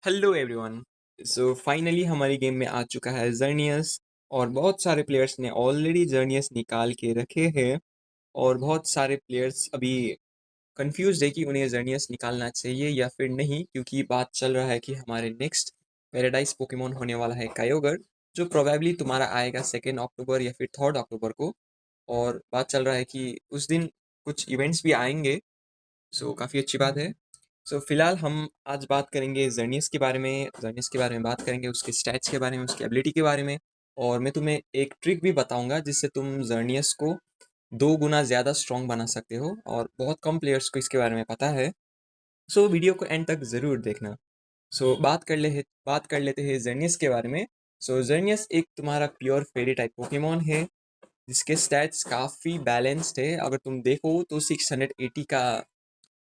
Hello everyone. So finally हमारी game में आ चुका है जर्नियस। और बहुत सारे प्लेयर्स ने ऑलरेडी जर्नियस निकाल के रखे हैं। और बहुत सारे प्लेयर्स अभी कंफ्यूज है कि उन्हें जर्नियस निकालना चाहिए या फिर नहीं, क्योंकि बात चल रहा है कि हमारे नेक्स्ट पैराडाइज पोकेमोन होने वाला है कायोगर, जो प्रोबेबली तुम्हारा आएगा 2 अक्टूबर या फिर 3 अक्टूबर को। और बात चल रहा है कि उस दिन कुछ इवेंट्स भी आएंगे। सो काफ़ी अच्छी बात है। सो फिलहाल हम आज बात करेंगे जर्नियस के बारे में बात करेंगे, उसके स्टैट्स के बारे में, उसकी एबिलिटी के बारे में। और मैं तुम्हें एक ट्रिक भी बताऊंगा जिससे तुम जर्नियस को 2 गुना ज़्यादा स्ट्रॉन्ग बना सकते हो, और बहुत कम प्लेयर्स को इसके बारे में पता है। सो वीडियो को एंड तक ज़रूर देखना। सो बात कर लेते हैं जर्नियस के बारे में। सो जर्नियस एक तुम्हारा प्योर फेरी टाइप पोकेमोन है, जिसके स्टैट्स काफ़ी बैलेंस्ड है। अगर तुम देखो तो 680 का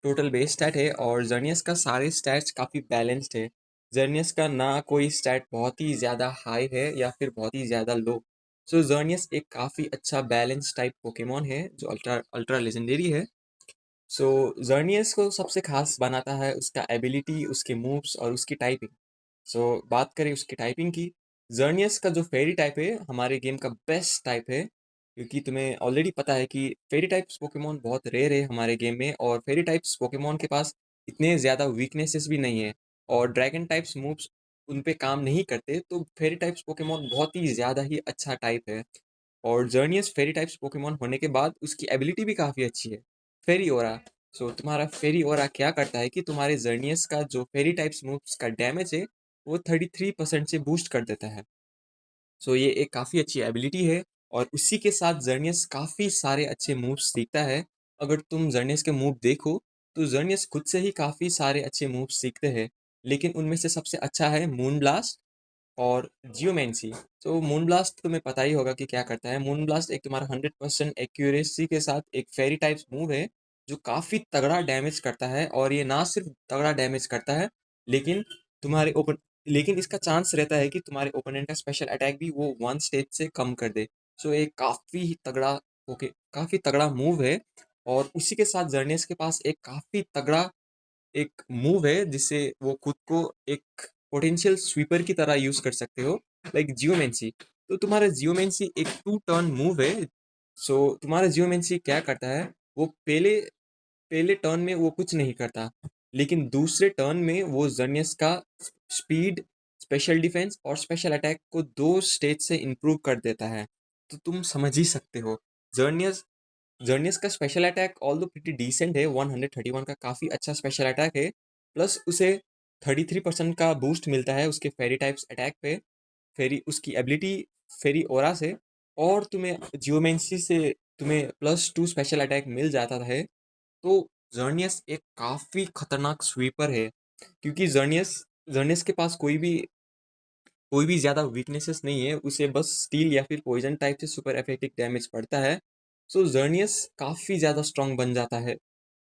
टोटल बेस स्टैट है, और जर्नियस का सारे स्टैट्स काफ़ी बैलेंस्ड है। जर्नियस का ना कोई स्टैट बहुत ही ज़्यादा हाई है या फिर बहुत ही ज़्यादा लो। सो जर्नियस एक काफ़ी अच्छा बैलेंस टाइप पोकेमोन है जो अल्ट्रा अल्ट्रा लेजेंडरी है। सो जर्नियस को सबसे खास बनाता है उसका एबिलिटी, उसके मूव्स और उसकी टाइपिंग। सो बात करें उसकी टाइपिंग की, जर्नियस का जो फेरी टाइप है हमारे गेम का बेस्ट टाइप है, क्योंकि तुम्हें ऑलरेडी पता है कि फेरी टाइप्स पोकेमोन बहुत रेयर है हमारे गेम में, और फेरी टाइप्स पोकेमोन के पास इतने ज़्यादा वीकनेसेस भी नहीं है। और ड्रैगन टाइप्स मूव्स उन पे काम नहीं करते, तो फेरी टाइप्स पोकेमोन बहुत ही ज़्यादा ही अच्छा टाइप है। और जर्नियस फेरी टाइप्स पोकेमोन होने के बाद उसकी एबिलिटी भी काफ़ी अच्छी है, फेरी ओरा। सो तुम्हारा फेरी ओरा क्या करता है कि तुम्हारे जर्नियस का जो फेरी टाइप्स मूव्स का डैमेज है वो 33% से बूस्ट कर देता है। सो ये एक काफ़ी अच्छी एबिलिटी है। और उसी के साथ जर्नियस काफ़ी सारे अच्छे मूव्स सीखता है। अगर तुम जर्नियस के मूव देखो तो जर्नियस खुद से ही काफ़ी सारे अच्छे मूव्स सीखते हैं, लेकिन उनमें से सबसे अच्छा है मून ब्लास्ट और जियोमेंसी। तो मून ब्लास्ट तुम्हें पता ही होगा कि क्या करता है। मून ब्लास्ट एक तुम्हारा 100% एक्यूरेसी के साथ एक फेरी टाइप्स मूव है, जो काफ़ी तगड़ा डैमेज करता है। और ये ना सिर्फ तगड़ा डैमेज करता है, लेकिन तुम्हारे ओपन लेकिन इसका चांस रहता है कि तुम्हारे ओपोनेंट का स्पेशल अटैक भी वो 1 स्टेज से कम कर दे। सो ये काफ़ी तगड़ा, ओके, काफ़ी तगड़ा मूव है। और उसी के साथ जर्नियस के पास एक काफ़ी तगड़ा एक मूव है जिससे वो खुद को एक पोटेंशियल स्वीपर की तरह यूज कर सकते हो, लाइक जियोमेंसी। तो तुम्हारा जियोमेंसी एक 2 टर्न मूव है। सो तुम्हारा जियोमेंसी क्या करता है, वो पहले पहले टर्न में वो कुछ नहीं करता, लेकिन दूसरे टर्न में वो जर्नियस का स्पीड, स्पेशल डिफेंस और स्पेशल अटैक को 2 स्टेज से इम्प्रूव कर देता है। तो तुम समझ ही सकते हो, जर्नियस जर्नियस का स्पेशल अटैक ऑल दो प्रिटी डिसेंट है, 131 का काफ़ी अच्छा स्पेशल अटैक है। प्लस उसे 33% का बूस्ट मिलता है उसके फेरी टाइप्स अटैक पे, फेरी उसकी एबिलिटी फेरी ओरा से। और तुम्हें जियोमेंसी से तुम्हें +2 स्पेशल अटैक मिल जाता है। तो जर्नियस एक काफ़ी खतरनाक स्वीपर है, क्योंकि जर्नियस के पास कोई भी ज़्यादा वीकनेसेस नहीं है, उसे बस स्टील या फिर पॉइजन टाइप से सुपर इफेक्टिव डैमेज पड़ता है। सो जर्नियस काफ़ी ज़्यादा स्ट्रांग बन जाता है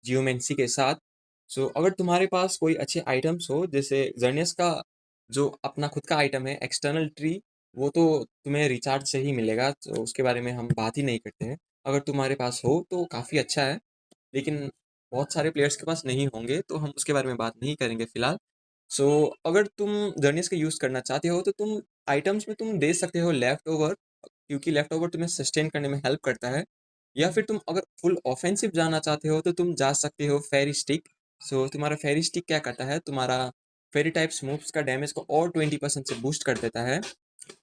जियोमेंसी के साथ। सो अगर तुम्हारे पास कोई अच्छे आइटम्स हो, जैसे जर्नियस का जो अपना खुद का आइटम है एक्सटर्नल ट्री, वो तो तुम्हें रिचार्ज से ही मिलेगा, तो उसके बारे में हम बात ही नहीं करते हैं। अगर तुम्हारे पास हो तो काफ़ी अच्छा है, लेकिन बहुत सारे प्लेयर्स के पास नहीं होंगे, तो हम उसके बारे में बात नहीं करेंगे फिलहाल। सो अगर तुम जर्नियस का यूज़ करना चाहते हो तो तुम आइटम्स में तुम दे सकते हो लेफ्ट ओवर, क्योंकि लेफ्ट ओवर तुम्हें सस्टेन करने में हेल्प करता है। या फिर तुम अगर फुल ऑफेंसिव जाना चाहते हो तो तुम जा सकते हो फेरी स्टिक। सो तुम्हारा फेरी स्टिक क्या करता है, तुम्हारा फेरी टाइप्स मूव्स का डैमेज को और 20% से बूस्ट कर देता है।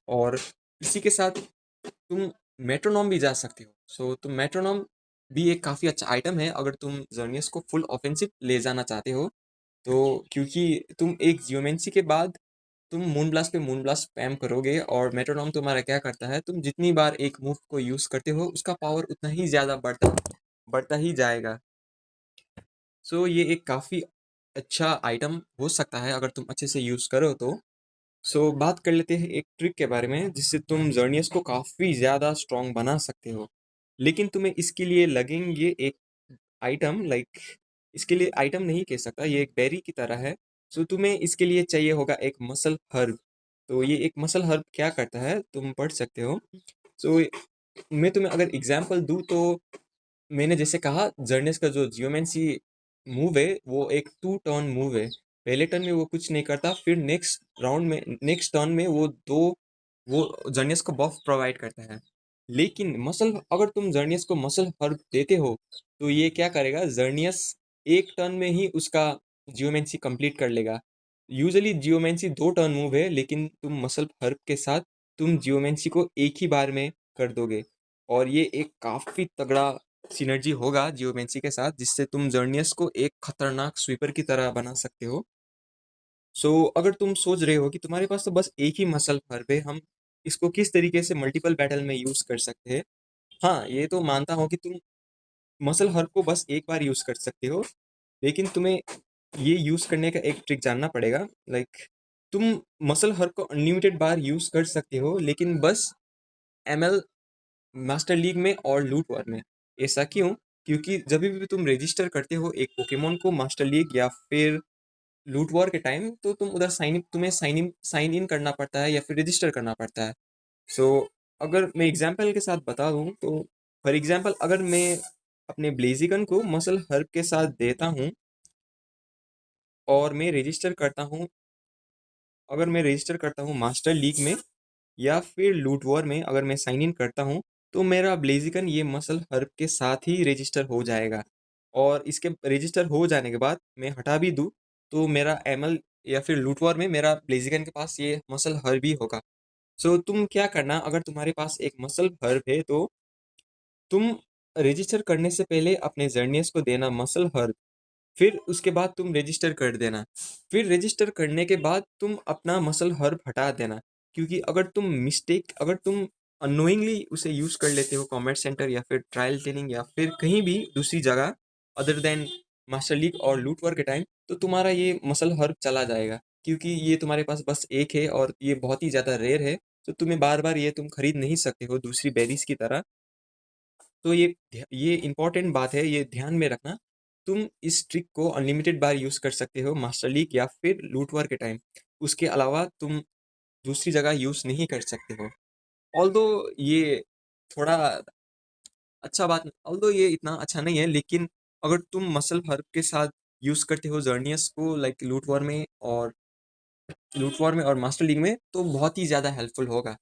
और इसी के साथ तुम मेट्रोनॉम भी जा सकते हो। सो तुम मेट्रोनॉम भी एक काफ़ी अच्छा आइटम है अगर तुम जर्नियस को फुल ऑफेंसिव ले जाना चाहते हो। तो क्योंकि तुम एक जियोमेंसी के बाद तुम मून ब्लास्ट पे मून ब्लास्ट स्पैम करोगे, और मेट्रोनॉम तुम्हारा क्या करता है, तुम जितनी बार एक मूव को यूज़ करते हो उसका पावर उतना ही ज़्यादा बढ़ता बढ़ता ही जाएगा। सो ये एक काफ़ी अच्छा आइटम हो सकता है अगर तुम अच्छे से यूज़ करो तो। सो बात कर लेते हैं एक ट्रिक के बारे में जिससे तुम जर्नियस को काफ़ी ज़्यादा स्ट्रॉन्ग बना सकते हो, लेकिन तुम्हें इसके लिए लगेंगे एक आइटम, लाइक, इसके लिए आइटम नहीं कह सकता, ये एक बेरी की तरह है। सो तुम्हें इसके लिए चाहिए होगा एक मसल हर्ब। तो ये एक मसल हर्ब क्या करता है तुम पढ़ सकते हो। सो मैं तुम्हें अगर एग्जांपल दूँ तो, मैंने जैसे कहा जर्नेस का जो जियोमेंसी मूव है वो एक 2 टर्न मूव है। पहले टर्न में वो कुछ नहीं करता, फिर नेक्स्ट टर्न में वो जर्नियस को बफ प्रोवाइड करता है। लेकिन मसल अगर तुम जर्नियस को मसल हर्ब देते हो तो ये क्या करेगा, जर्नियस एक टर्न में ही उसका जियोमेंसी कंप्लीट कर लेगा। यूजुअली जियोमेंसी 2 टर्न मूव है, लेकिन तुम मसल हर्ब के साथ तुम जियोमेंसी को एक ही बार में कर दोगे। और ये एक काफ़ी तगड़ा सिनर्जी होगा जियोमेंसी के साथ, जिससे तुम जर्नियस को एक खतरनाक स्वीपर की तरह बना सकते हो। अगर तुम सोच रहे हो कि तुम्हारे पास तो बस एक ही मसल हर्ब है, हम इसको किस तरीके से मल्टीपल बैटल में यूज़ कर सकते हैं। हाँ, ये तो मानता हूँ कि तुम मसल हर्ब को बस एक बार यूज़ कर सकते हो, लेकिन तुम्हें ये यूज़ करने का एक ट्रिक जानना पड़ेगा। लाइक तुम मसल हर्ब को अनलिमिटेड बार यूज़ कर सकते हो, लेकिन बस एमएल मास्टर लीग में और लूट वॉर में। ऐसा क्यों? क्योंकि जब भी तुम रजिस्टर करते हो एक पोकेमोन को मास्टर लीग या फिर लूट वॉर के टाइम, तो तुम्हें साइन इन करना पड़ता है या फिर रजिस्टर करना पड़ता है। सो अगर मैं एग्जांपल के साथ बता दूं तो, फॉर एग्जांपल अगर मैं अपने ब्लेजिकन को मसल हर्ब के साथ देता हूं और मैं रजिस्टर करता हूं, अगर मैं रजिस्टर करता हूं मास्टर लीग में या फिर लूट वॉर में, अगर मैं साइन इन करता हूँ तो मेरा ब्लेजिकन ये मसल हर्ब के साथ ही रजिस्टर हो जाएगा। और इसके रजिस्टर हो जाने के बाद मैं हटा भी दूँ तो मेरा एमएल या फिर लूट वॉर में मेरा ब्लेजिकन के पास ये मसल हर्ब ही होगा। तुम क्या करना, अगर तुम्हारे पास एक मसल हर्ब है तो तुम रजिस्टर करने से पहले अपने जर्नियस को देना मसल हर्ब, फिर उसके बाद तुम रजिस्टर कर देना। फिर रजिस्टर करने के बाद तुम अपना मसल हर्ब हटा देना। क्योंकि अगर तुम अननोइंगली उसे यूज़ कर लेते हो कॉमेट सेंटर या फिर ट्रायल ट्रेनिंग या फिर कहीं भी दूसरी जगह अदर देन मास्टर लीग और लूट वॉर के टाइम, तो तुम्हारा ये मसल हर्ब चला जाएगा। क्योंकि ये तुम्हारे पास बस एक है और ये बहुत ही ज़्यादा रेयर है, तो तुम्हें बार बार ये तुम खरीद नहीं सकते हो दूसरी बेरीज की तरह। तो ये इम्पोर्टेंट बात है, ये ध्यान में रखना। तुम इस ट्रिक को अनलिमिटेड बार यूज़ कर सकते हो मास्टर लीग या फिर लूट वार के टाइम। उसके अलावा तुम दूसरी जगह यूज़ नहीं कर सकते हो। ऑल्दो ये थोड़ा ऑल्दो ये इतना अच्छा नहीं है, लेकिन अगर तुम मसल हर्ब के साथ यूज़ करते हो जर्नियस को लाइक लूट वॉर में और मास्टर लीग में, तो बहुत ही ज़्यादा हेल्पफुल होगा।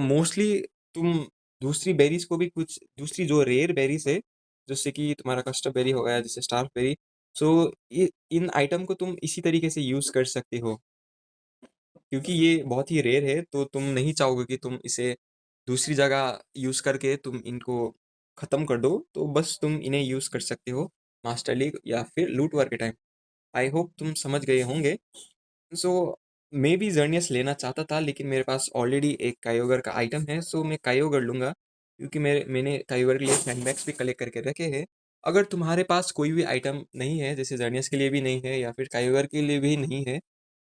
मोस्टली तुम दूसरी बेरीज को भी, कुछ दूसरी जो रेयर बेरीज है, जैसे कि तुम्हारा कस्टम बेरी हो गया, जैसे स्टार बेरी, सो ये इन आइटम को तुम इसी तरीके से यूज़ कर सकते हो। क्योंकि ये बहुत ही रेयर है, तो तुम नहीं चाहोगे कि तुम इसे दूसरी जगह यूज़ करके तुम इनको ख़त्म कर दो, तो बस तुम इन्हें यूज़ कर सकते हो मास्टर लीग या फिर लूट वॉर के टाइम। आई होप तुम समझ गए होंगे। सो मैं भी जर्नियस लेना चाहता था, लेकिन मेरे पास ऑलरेडी एक कायोगर का आइटम है, सो मैं कायोगर लूँगा। क्योंकि मैंने कायोगर के लिए सैंडबैग्स भी कलेक्ट करके रखे हैं। अगर तुम्हारे पास कोई भी आइटम नहीं है, जैसे जर्नियस के लिए भी नहीं है या फिर कायोगर के लिए भी नहीं है,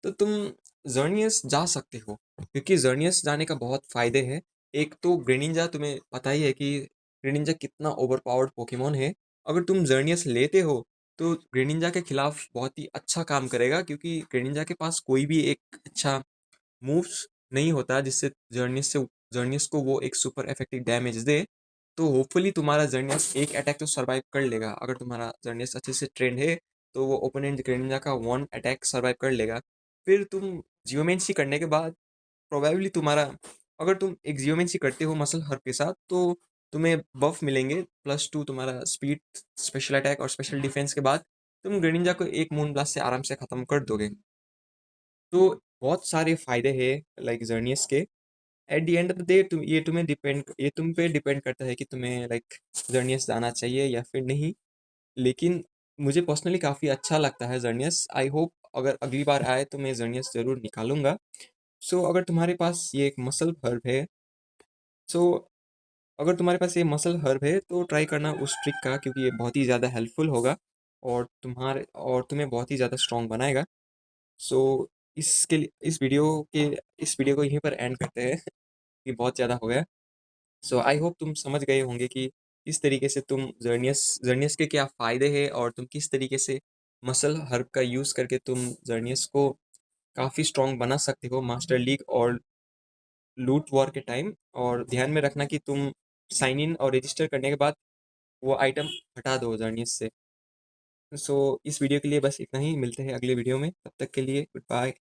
तो तुम जर्नियस जा सकते हो। क्योंकि जर्नियस जाने का बहुत फ़ायदे हैं। एक तो ग्रेनिंजा, तुम्हें पता ही है कि ग्रेनिंजा कितना ओवर पावर्ड पोकेमोन है। अगर तुम जर्नियस लेते हो तो ग्रेनिंजा के खिलाफ बहुत ही अच्छा काम करेगा, क्योंकि ग्रेनिंजा के पास कोई भी एक अच्छा मूव्स नहीं होता जिससे जर्नियस को वो एक सुपर इफेक्टिव डैमेज दे। तो होपफुली तुम्हारा जर्नियस एक अटैक तो सरवाइव कर लेगा। अगर तुम्हारा जर्नियस अच्छे से ट्रेंड है तो वो ओपोनेंट ग्रेनिंजा का वन अटैक सरवाइव कर लेगा। फिर तुम जियोमेंसी करने के बाद प्रोबेबली तुम्हारा, अगर तुम एक जियोमेंसी करते हो मसल हर्ब के साथ, तो तुम्हें बफ मिलेंगे +2 तुम्हारा स्पीड, स्पेशल अटैक और स्पेशल डिफेंस के बाद तुम ग्रेनिंजा को एक मून ब्लास्ट से आराम से ख़त्म कर दोगे। तो बहुत सारे फायदे हैं लाइक जर्नियस के। At the end of the day ये तुम पे डिपेंड करता है कि तुम्हें लाइक जर्नियस जाना चाहिए या फिर नहीं। लेकिन मुझे पर्सनली काफ़ी अच्छा लगता है जर्नियस। आई होप अगर अगली बार आए तो मैं जर्नियस ज़रूर निकालूंगा। अगर तुम्हारे पास ये एक मसल हर्ब है, सो अगर तुम्हारे पास ये मसल हर्ब है तो ट्राई करना उस ट्रिक का, क्योंकि ये बहुत ही ज़्यादा हेल्पफुल होगा और तुम्हें बहुत ही ज़्यादा स्ट्रॉन्ग बनाएगा। सो इसके लिए इस वीडियो को यहीं पर एंड करते हैं। ये बहुत ज़्यादा हो गया। आई होप तुम समझ गए होंगे कि किस तरीके से तुम जर्नियस के क्या फ़ायदे हैं और तुम किस तरीके से मसल हर्ब का यूज़ करके तुम जर्नियस को काफ़ी स्ट्रॉन्ग बना सकते हो मास्टर लीग और लूट वॉर के टाइम। और ध्यान में रखना कि तुम साइन इन और रजिस्टर करने के बाद वो आइटम हटा दो जर्नियस से। सो इस वीडियो के लिए बस इतना ही, मिलते हैं अगले वीडियो में, तब तक के लिए गुड बाय।